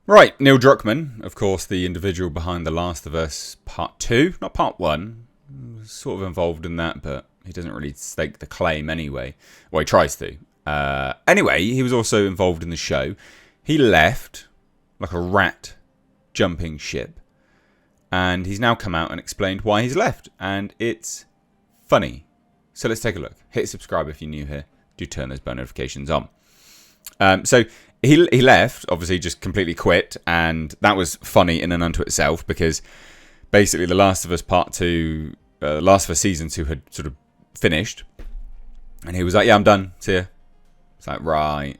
Right, Neil Druckmann, of course, the individual behind The Last of Us Part 2, not Part 1, sort of involved in that, but he doesn't really stake the claim anyway. Well, he tries to. Anyway, he was also involved in the show. He left like a rat jumping ship, and he's now come out and explained why he's left, and it's funny. So let's take a look. Hit subscribe if you're new here. Do turn those bell notifications on. So he left, obviously just completely quit, and that was funny in and unto itself because basically The Last of Us Part 2, Last of Us Season 2 had sort of finished, and he was like, yeah, I'm done, see ya. It's like, right.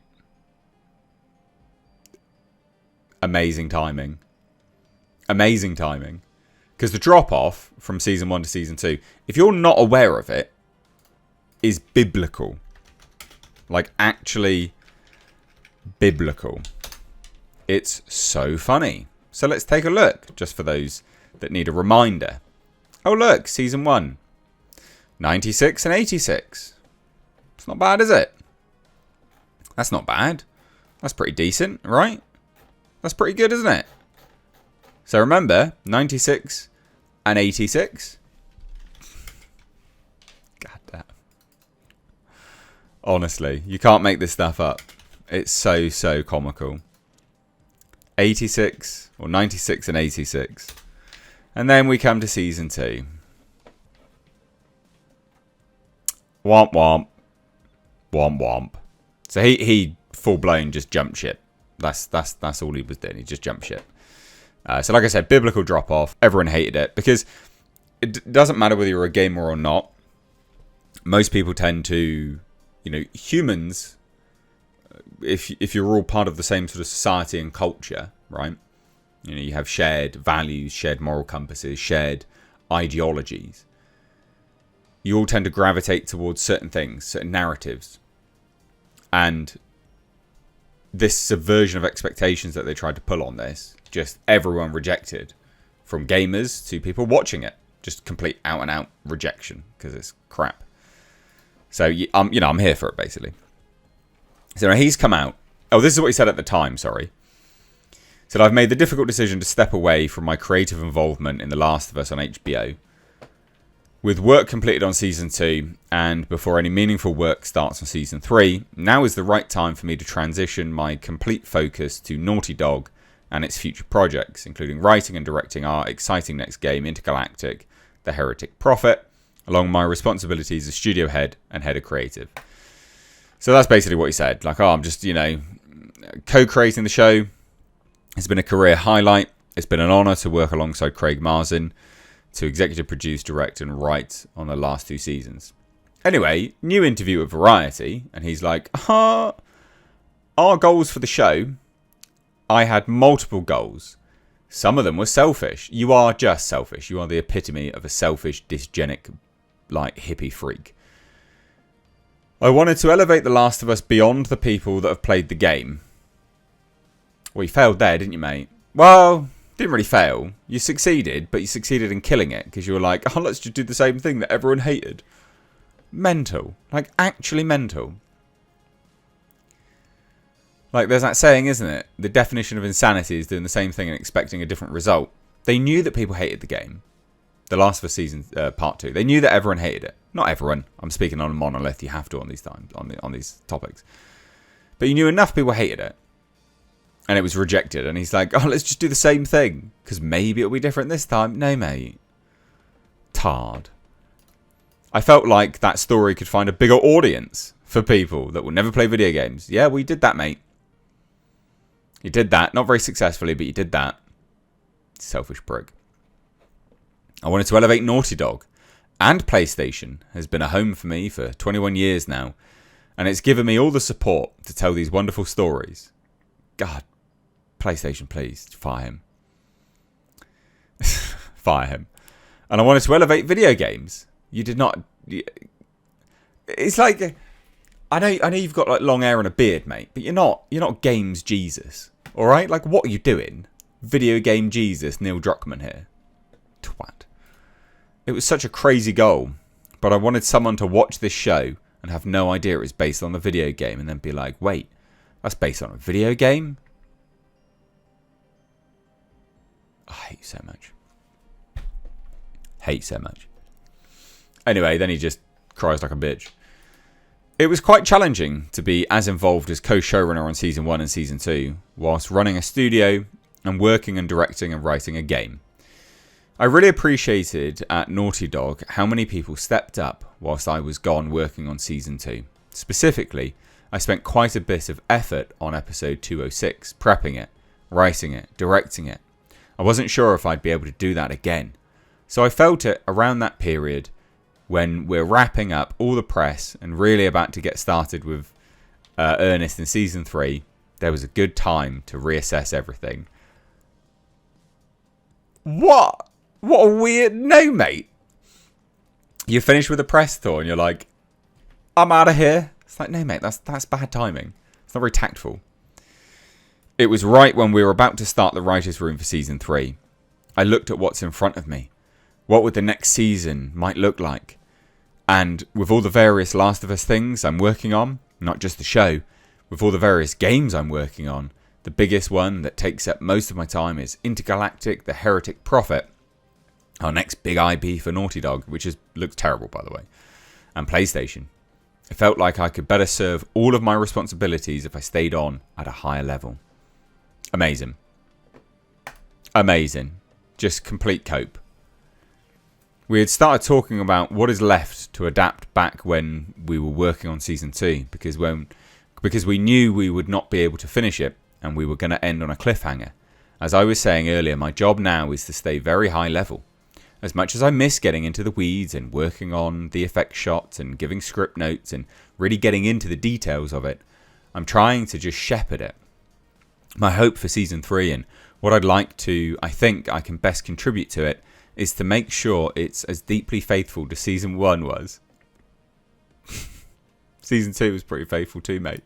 Amazing timing. Amazing timing. Because the drop-off from Season 1 to Season 2, if you're not aware of it, is biblical. Like, actually biblical. It's so funny. So let's take a look, just for those that need a reminder. Oh look, Season 1. 96 and 86. It's not bad, is it? That's not bad. That's pretty decent, right? That's pretty good, isn't it? So remember, 96 and 86. God damn. Honestly, you can't make this stuff up. It's so comical. 86, or 96 and 86. And then we come to Season 2. Womp womp. Womp womp. So he full-blown just jumped ship. That's all he was doing. He just jumped ship. So like I said, biblical drop-off. Everyone hated it because it doesn't matter whether you're a gamer or not. Most people tend to, humans, if you're all part of the same sort of society and culture, right? You have shared values, shared moral compasses, shared ideologies. You all tend to gravitate towards certain things, certain narratives. And this subversion of expectations that they tried to pull on this, just everyone rejected. From gamers to people watching it. Just complete out and out rejection because it's crap. So, I'm here for it, basically. So now he's come out. Oh, this is what he said at the time, sorry. He said, I've made the difficult decision to step away from my creative involvement in The Last of Us on HBO. With work completed on Season 2, and before any meaningful work starts on Season 3, now is the right time for me to transition my complete focus to Naughty Dog and its future projects, including writing and directing our exciting next game, Intergalactic, The Heretic Prophet, along my responsibilities as studio head and head of creative. So that's basically what he said. Like, I'm just, co-creating the show. It's been a career highlight. It's been an honour to work alongside Craig Mazin to executive produce, direct and write on the last 2 seasons. Anyway, new interview with Variety, and he's like, our goals for the show, I had multiple goals. Some of them were selfish. You are just selfish. You are the epitome of a selfish, dysgenic, hippie freak. I wanted to elevate The Last of Us beyond the people that have played the game. Well, you failed there, didn't you, mate? Well, didn't really fail. You succeeded, but you succeeded in killing it because you were like, let's just do the same thing that everyone hated. Mental. Actually mental. There's that saying, isn't it? The definition of insanity is doing the same thing and expecting a different result. They knew that people hated the game. The Last of Us Season Part 2. They knew that everyone hated it. Not everyone. I'm speaking on a monolith. You have to on these times, on these topics. But you knew enough people hated it. And it was rejected. And he's like, let's just do the same thing. Because maybe it'll be different this time. No, mate. Tard. I felt like that story could find a bigger audience for people that will never play video games. Yeah, well, you did that, mate. You did that. Not very successfully, but you did that. Selfish prick. I wanted to elevate Naughty Dog. And PlayStation has been a home for me for 21 years now. And it's given me all the support to tell these wonderful stories. God, PlayStation, please, fire him. Fire him. And I wanted to elevate video games. You did not... It's like... I know you've got long hair and a beard, mate. But you're not games Jesus. Alright? What are you doing? Video game Jesus, Neil Druckmann here. Twat. It was such a crazy goal, but I wanted someone to watch this show and have no idea it was based on the video game and then be like, wait, that's based on a video game? hate so much. Hate so much. Anyway, then he just cries like a bitch. It was quite challenging to be as involved as co-showrunner on Season 1 and Season 2, whilst running a studio and working and directing and writing a game. I really appreciated at Naughty Dog how many people stepped up whilst I was gone working on Season 2. Specifically, I spent quite a bit of effort on episode 206, prepping it, writing it, directing it. I wasn't sure if I'd be able to do that again. So I felt it around that period when we're wrapping up all the press and really about to get started with earnest in Season 3, there was a good time to reassess everything. What? What a weird... No, mate. You finish with a press tour and you're like, I'm out of here. It's like, no, mate, that's bad timing. It's not very tactful. It was right when we were about to start the writer's room for Season 3. I looked at what's in front of me. What would the next season might look like. And with all the various Last of Us things I'm working on, not just the show, with all the various games I'm working on, the biggest one that takes up most of my time is Intergalactic: The Heretic Prophet, our next big IP for Naughty Dog, which looks terrible, by the way, and PlayStation. It felt like I could better serve all of my responsibilities if I stayed on at a higher level. Amazing. Amazing. Just complete cope. We had started talking about what is left to adapt back when we were working on Season 2, because we knew we would not be able to finish it and we were going to end on a cliffhanger. As I was saying earlier, my job now is to stay very high level. As much as I miss getting into the weeds and working on the effect shots and giving script notes and really getting into the details of it, I'm trying to just shepherd it. My hope for Season 3 and what I think I can best contribute to it is to make sure it's as deeply faithful to Season 1 was. Season 2 was pretty faithful too, mate.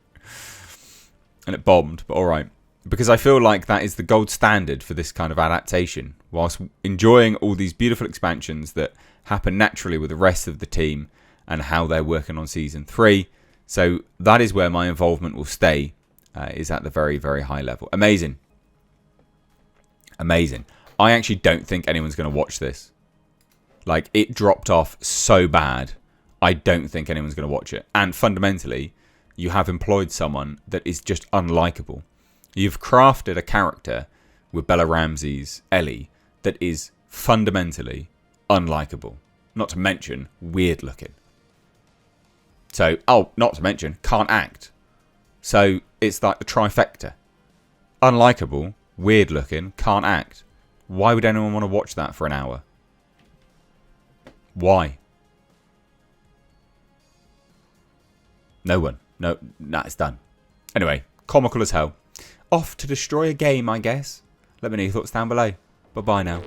And it bombed, but alright. Because I feel like that is the gold standard for this kind of adaptation, whilst enjoying all these beautiful expansions that happen naturally with the rest of the team and how they're working on Season 3. So that is where my involvement will stay, is at the very, very high level. Amazing. Amazing. I actually don't think anyone's going to watch this. Like, it dropped off so bad, I don't think anyone's going to watch it. And fundamentally, you have employed someone that is just unlikable. You've crafted a character with Bella Ramsey's Ellie that is fundamentally unlikable. Not to mention weird looking. So, not to mention can't act. So, it's like the trifecta. Unlikable, weird looking, can't act. Why would anyone want to watch that for an hour? Why? No one. No, it's done. Anyway, comical as hell. Off to destroy a game, I guess. Let me know your thoughts down below. Bye-bye now.